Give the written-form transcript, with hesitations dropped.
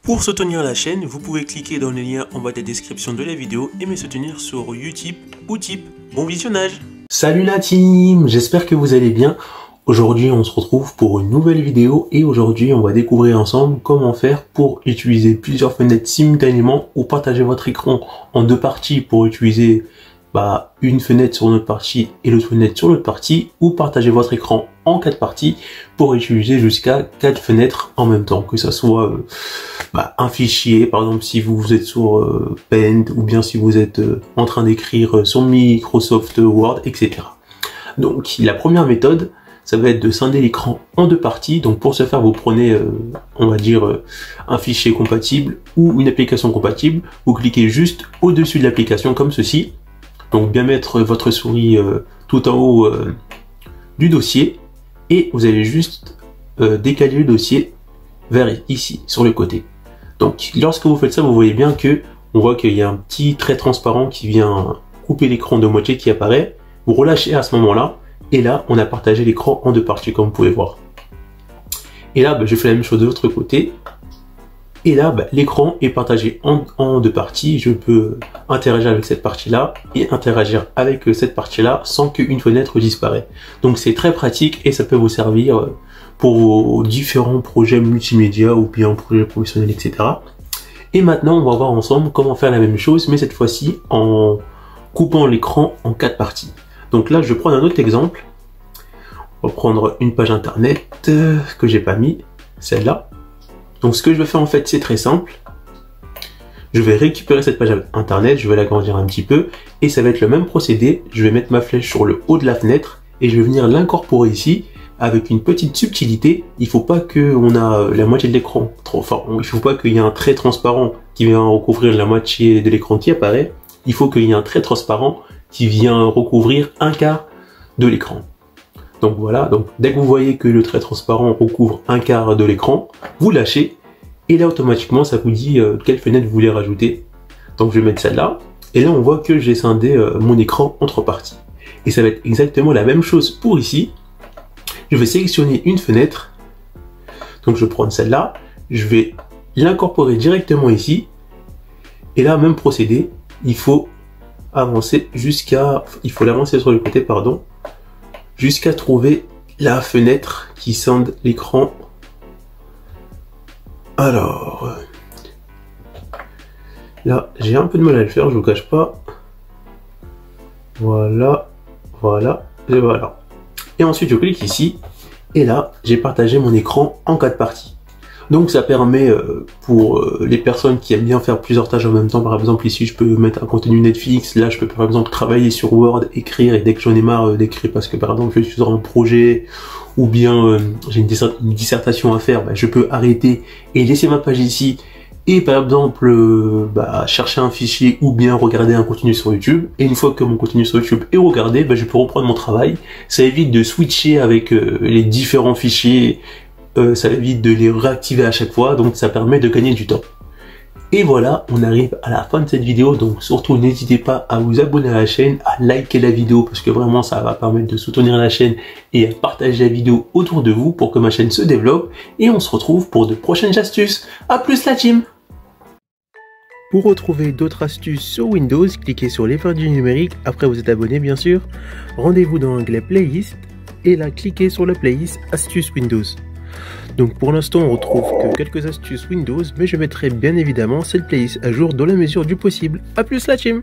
Pour soutenir la chaîne, vous pouvez cliquer dans le lien en bas de la description de la vidéo et me soutenir sur Utip ou Tip. Bon visionnage! Salut la team, j'espère que vous allez bien. Aujourd'hui on se retrouve pour une nouvelle vidéo et aujourd'hui on va découvrir ensemble comment faire pour utiliser plusieurs fenêtres simultanément ou partager votre écran en deux parties pour utiliser une fenêtre sur notre partie et l'autre fenêtre sur l'autre partie, ou partager votre écran en 4 parties pour utiliser jusqu'à 4 fenêtres en même temps, que ça soit un fichier, par exemple si vous êtes sur Paint ou bien si vous êtes en train d'écrire sur Microsoft Word, etc. Donc la première méthode, ça va être de scinder l'écran en deux parties. Donc pour ce faire, vous prenez, on va dire, un fichier compatible ou une application compatible. Vous cliquez juste au-dessus de l'application comme ceci. Donc bien mettre votre souris tout en haut du dossier et vous allez juste décaler le dossier vers ici, sur le côté. Donc lorsque vous faites ça, vous voyez bien que on voit qu'il y a un petit trait transparent qui vient couper l'écran de moitié qui apparaît. Vous relâchez à ce moment-là et là on a partagé l'écran en deux parties comme vous pouvez voir. Et là je fais la même chose de l'autre côté. Et là, l'écran est partagé en deux parties. Je peux interagir avec cette partie-là et interagir avec cette partie-là sans qu'une fenêtre disparaisse. Donc c'est très pratique et ça peut vous servir pour vos différents projets multimédia ou bien projets professionnels, etc. Et maintenant, on va voir ensemble comment faire la même chose, mais cette fois-ci en coupant l'écran en 4 parties. Donc là, je vais prendre un autre exemple. On va prendre une page internet que j'ai pas mis, celle-là. Donc ce que je vais faire en fait, c'est très simple. Je vais récupérer cette page internet, je vais l'agrandir un petit peu et ça va être le même procédé. Je vais mettre ma flèche sur le haut de la fenêtre et je vais venir l'incorporer ici avec une petite subtilité. Il ne faut pas qu'on a la moitié de l'écran trop fort. Il ne faut pas qu'il y ait un trait transparent qui vient recouvrir la moitié de l'écran qui apparaît. Il faut qu'il y ait un trait transparent qui vient recouvrir un quart de l'écran. Donc voilà, donc dès que vous voyez que le trait transparent recouvre un quart de l'écran, vous lâchez et là automatiquement ça vous dit quelle fenêtre vous voulez rajouter. Donc je vais mettre celle-là et là on voit que j'ai scindé mon écran en 3 parties. Et ça va être exactement la même chose pour ici. Je vais sélectionner une fenêtre, donc je vais prendre celle-là, je vais l'incorporer directement ici et là même procédé, il faut avancer l'avancer sur le côté, pardon, jusqu'à trouver la fenêtre qui scinde l'écran. Alors, là, j'ai un peu de mal à le faire, je vous cache pas. Voilà, voilà, et voilà. Et ensuite, je clique ici, et là, j'ai partagé mon écran en 4 parties. Donc ça permet pour les personnes qui aiment bien faire plusieurs tâches en même temps, par exemple ici je peux mettre un contenu Netflix, là je peux par exemple travailler sur Word, écrire, et dès que j'en ai marre d'écrire parce que par exemple je suis sur un projet ou bien j'ai une dissertation à faire, je peux arrêter et laisser ma page ici et par exemple chercher un fichier ou bien regarder un contenu sur YouTube. Et une fois que mon contenu sur YouTube est regardé, je peux reprendre mon travail. Ça évite de switcher avec les différents fichiers. Ça évite de les réactiver à chaque fois, donc ça permet de gagner du temps. Et voilà, on arrive à la fin de cette vidéo, donc surtout n'hésitez pas à vous abonner à la chaîne, à liker la vidéo, parce que vraiment ça va permettre de soutenir la chaîne et à partager la vidéo autour de vous pour que ma chaîne se développe. Et on se retrouve pour de prochaines astuces. A plus la team! Pour retrouver d'autres astuces sur Windows, cliquez sur l'effet du numérique, après vous êtes abonné bien sûr. Rendez-vous dans l'onglet Playlist, et là cliquez sur la playlist Astuces Windows. Donc pour l'instant on retrouve que quelques astuces Windows, mais je mettrai bien évidemment cette playlist à jour dans la mesure du possible. A plus la team!